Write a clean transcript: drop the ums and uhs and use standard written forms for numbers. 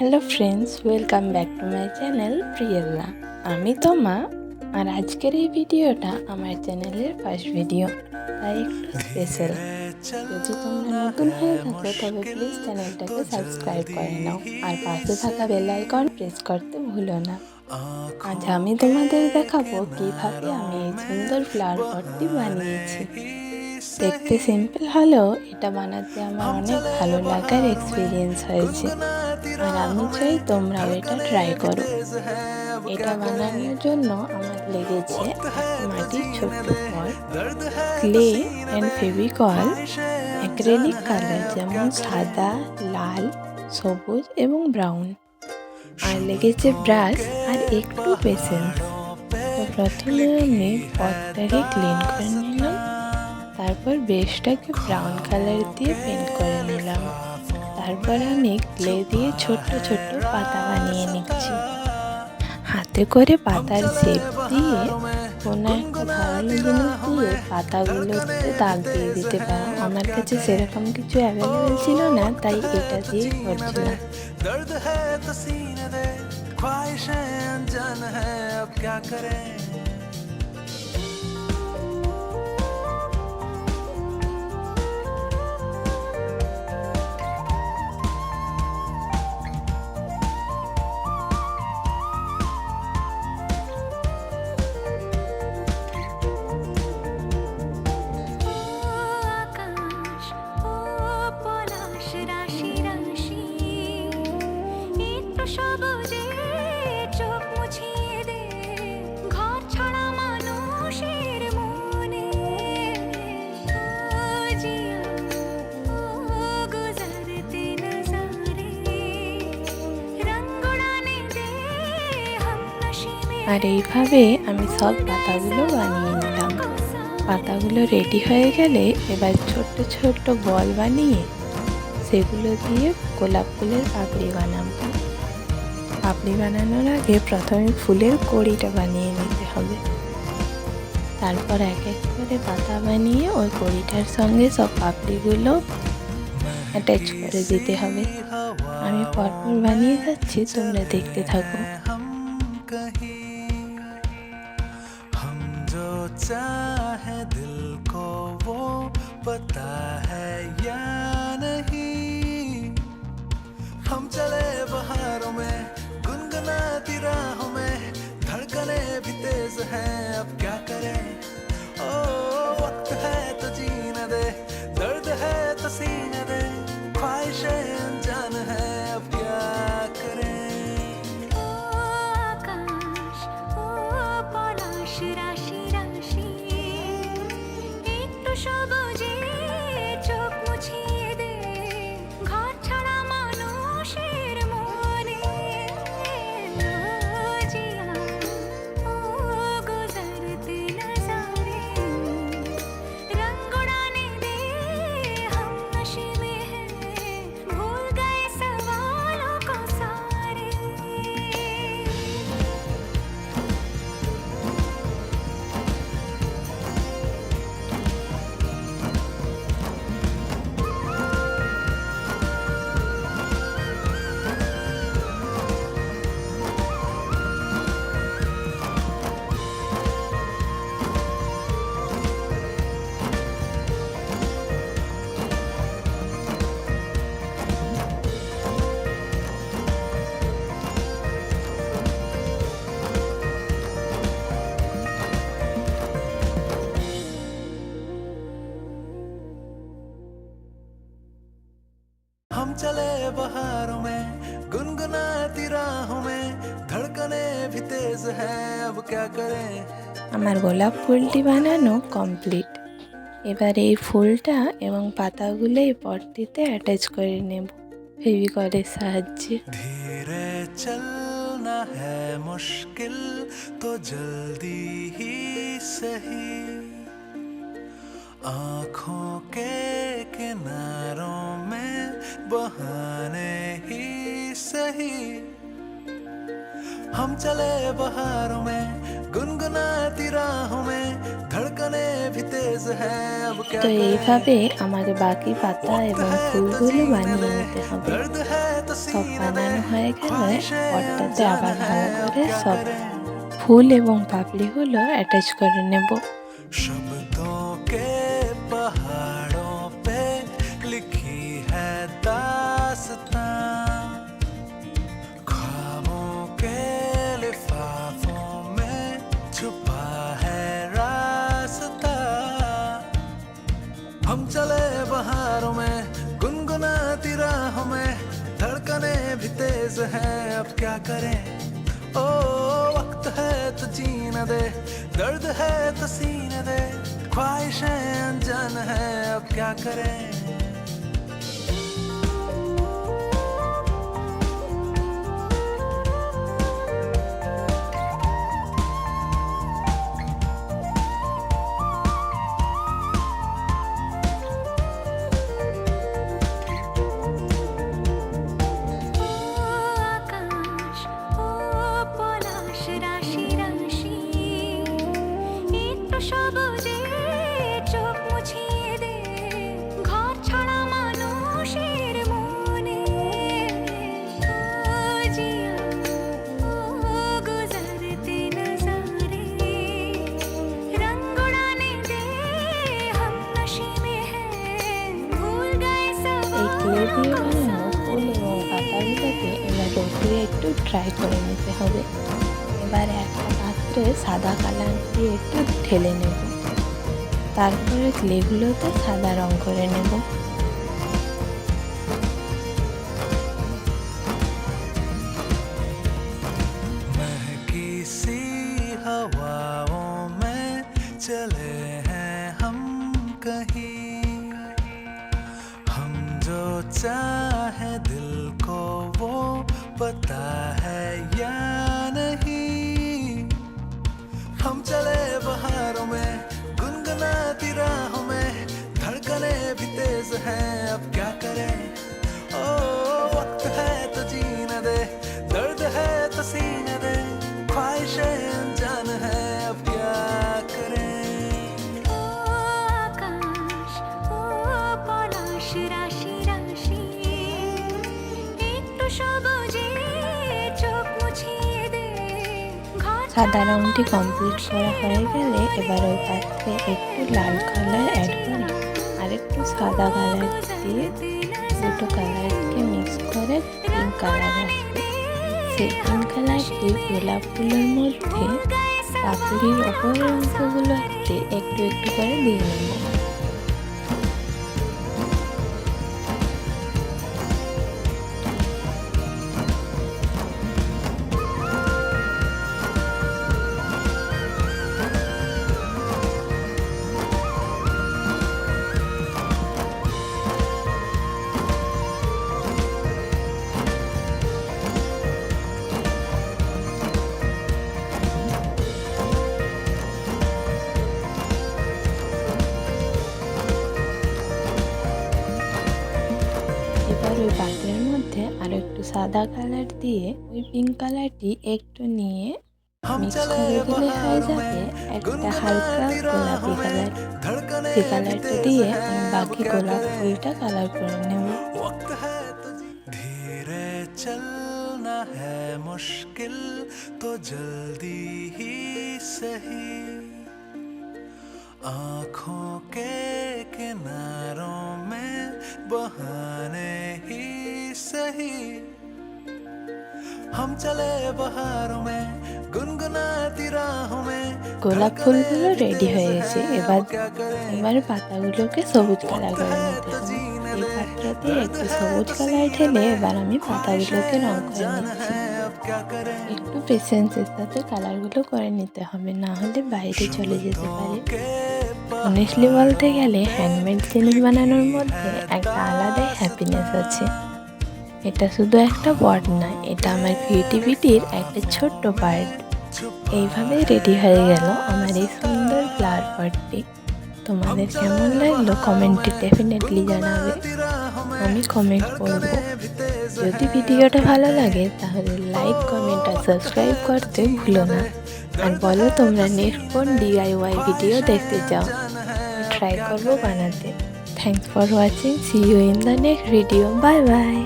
Hello friends, welcome back to my channel প্রিয়েল্লা। আমি তোমা, আর আজকের এই ভিডিওটা আমার চ্যানেলের ফার্স্ট ভিডিও, তাই একটু স্পেশাল। যদি তোমরা নতুন হয়ে থাকো তবে প্লিজ চ্যানেলটাকে সাবস্ক্রাইব করে নাও আর পাশে থাকা বেল আইকন প্রেস করতে ভুলো না। আজ আমি তোমাদের দেখাবো কিভাবে আমি এই সুন্দর ফ্লাওয়ার পটটি বানিয়েছি। দেখতে সিম্পল হলেও এটা বানাতে আমার অনেক ভালো লাগার এক্সপিরিয়েন্স হয়েছে, আর আমি চাই তোমরাও এটা ট্রাই করো। এটা বানানোর জন্য আমার লেগেছে একটা মাটির ছোট্ট pot, clay and Fevicol, acrylic colour যেমন সাদা, লাল, সবুজ এবং ব্রাউন, আর লেগেছে ব্রাশ আর একটু পেশেন্স। তো প্রথমে আমি পটটাকে ক্লিন করে নিলাম, তারপর বেসটাকে ব্রাউন কালার দিয়ে পেন্ট করে নিলাম। তারপর আমি ক্লে দিয়ে ছোট্ট ছোট্ট পাতা বানিয়ে নিচ্ছি। হাতে করে পাতার শেপ দিয়ে কোনো একটা ধারালো জিনিস দিয়ে পাতাগুলোতে দাগ দিয়ে দিতে পারো। আমার কাছে সেরকম কিছু অ্যাভেলেবেল ছিল না, তাই এটা দিয়েই করছিলাম। আর এইভাবে আমি সব পাতাগুলো বানিয়ে নিলাম। পাতাগুলো রেডি হয়ে গেলে এবার ছোট্ট ছোট্ট বল বানিয়ে সেগুলো দিয়ে গোলাপ ফুলের পাপড়ি বানাবো। পাপড়ি বানানোর আগে প্রথমে ফুলের কড়িটা বানিয়ে নিতে হবে। তারপর এক এক করে পাতা বানিয়ে ওই কড়িটার সঙ্গে সব পাপড়িগুলো অ্যাটাচ করে দিতে হবে। আমি পরপর বানিয়ে যাচ্ছি, তোমরা দেখতে থাকো। चाहे दिल को वो पता है या नहीं, हम चले बहारों में गुनगुनाती राहों में, धड़कने भी तेज हैं अब क्या करें। ओ वक्त है तो जीने दे, दर्द है तो सीने दे, ख्वाहिशें अनजान है अब क्या करें। हम चले बहारों में गुनगुनाती राहों में, धड़कने भी तेज है अब क्या करें। আমার গোলাপ ফুলটি বানানো কমপ্লিট। এবার এই ফুলটা এবং পাতাগুলো এই পটটিতে অ্যাটাচ করে নেব ফেভিকলের সাহায্যে। धीरे चलना है मुश्किल तो जल्दी ही सही, आँखों के किनारों में बहाने ही सही, हम चले बहारों में गुनगुनाती राहों में, धड़कने भी तेज है अब क्या তো करें। এইভাবে আমাকে বাকি পাতা এবং ফুলগুলো বানিয়ে নিতে হবে। दर्द है সব বানানো হয়ে গেলে পটটাতে আবার ভালো করে সব ফুল এবং পাপড়িগুলো অ্যাটাচ করে নেব। शब्दों के पहाड़ों पे लिखी है दास्तां, ख्वाबों के लिफाफों में छुपा है रास्ता। हम चले बहारों में गुनगुनाती राहों में, धड़कने भी तेज है अब क्या करें। ओ वक्त है तो जीने दे, दर्द है तो सीने दे, ख्वाहिशें अनजान है अब क्या करें। ক্লে দিয়ে বানানো ফুল এবং পাতাগুলোকে এবার রোদ্রে একটু ড্রাই করে নিতে হবে। এবার একটা পাত্রে সাদা কালার দিয়ে একটু ঢেলে নেব, তারপরে ক্লেগুলোতে সাদা রং করে নেব। महकी सी हवाओं में चले हैं हम कहीं, हम जो चाहे दिल को वो पता है या नहीं। हम चले बहारों में गुनगुनाती राहों में, धड़कने भी तेज हैं अब क्या करें। ओ वक्त है तो जीने दे, दर्द है तो सीने दे, ख्वाहिशें अनजान है अब क्या करें। ओ आकाश ओ পলাশ রাশি রাশি, একটু সবুজে চোখ মুছিয়ে দে। সাদা রংটি কমপ্লিট করা হয়ে গেলে এবার ওই পাত্রে একটু লাল কালার অ্যাড করে আরেকটু সাদা কালার দিয়ে দুটো কালারকে মিক্স করে পিঙ্ক কালার আসবে। সেই পিঙ্ক কালারটি গোলাপ ফুলের মধ্যে পাপড়ির ওপরের অংশগুলোতে একটু একটু করে দিয়ে নেব। এবার ওই পাত্রের মধ্যে আরো একটু সাদা কালার দিয়ে ওই পিঙ্ক কালারটি একটু নিয়ে মিক্স করে দিলে হয়ে যাবে একটা হালকা গোলাপি কালার। সেই কালারটা দিয়ে আমি বাকি গোলাপ ফুলটা কালার করে নেব। वक्त है तो धीरे चलना है मुश्किल तो जल्दी ही सही, आँखों के किनारों में बहाने ही सही। हम चले बहारों में गुनगुनाती राहों में, গোলাপ ফুলগুলো রেডি হয়ে গেছে। এবারে পাতাগুলোকে সবুজ কালার করে নিতে হবে। এই পাত্র দিয়ে একটু সবুজ কালার ঢেলে এবার আমি পাতাগুলোকে রং করে নিচ্ছি। একটু পেশেন্সের সাথে কালারগুলো করে নিতে হবে, না হলে বাইরে চলে যেতে পারে। অনেস্টলি বলতে গেলে হ্যান্ডমেড জিনিস বানানোর মধ্যে একটা আলাদাই হ্যাপিনেস আছে। এটা শুধু একটা ওয়ার্ড না, এটা আমার ক্রিয়েটিভিটির একটা ছোট্ট পার্ট। এইভাবে রেডি হয়ে গেল আমার এই সুন্দর ফ্লাওয়ার পটটি। তোমাদের কেমন লাগলো কমেন্টে ডেফিনেটলি জানাবে, আমি কমেন্ট করব। যদি ভিডিওটা ভালো লাগে তাহলে লাইক, কমেন্ট আর সাবস্ক্রাইব করতে ভুলো না। আর বলো তোমরা নেক্সট কোন DIY ভিডিও দেখতে চাও, ট্রাই করবো বানাতে। Thanks for watching, see you in the next video, bye by.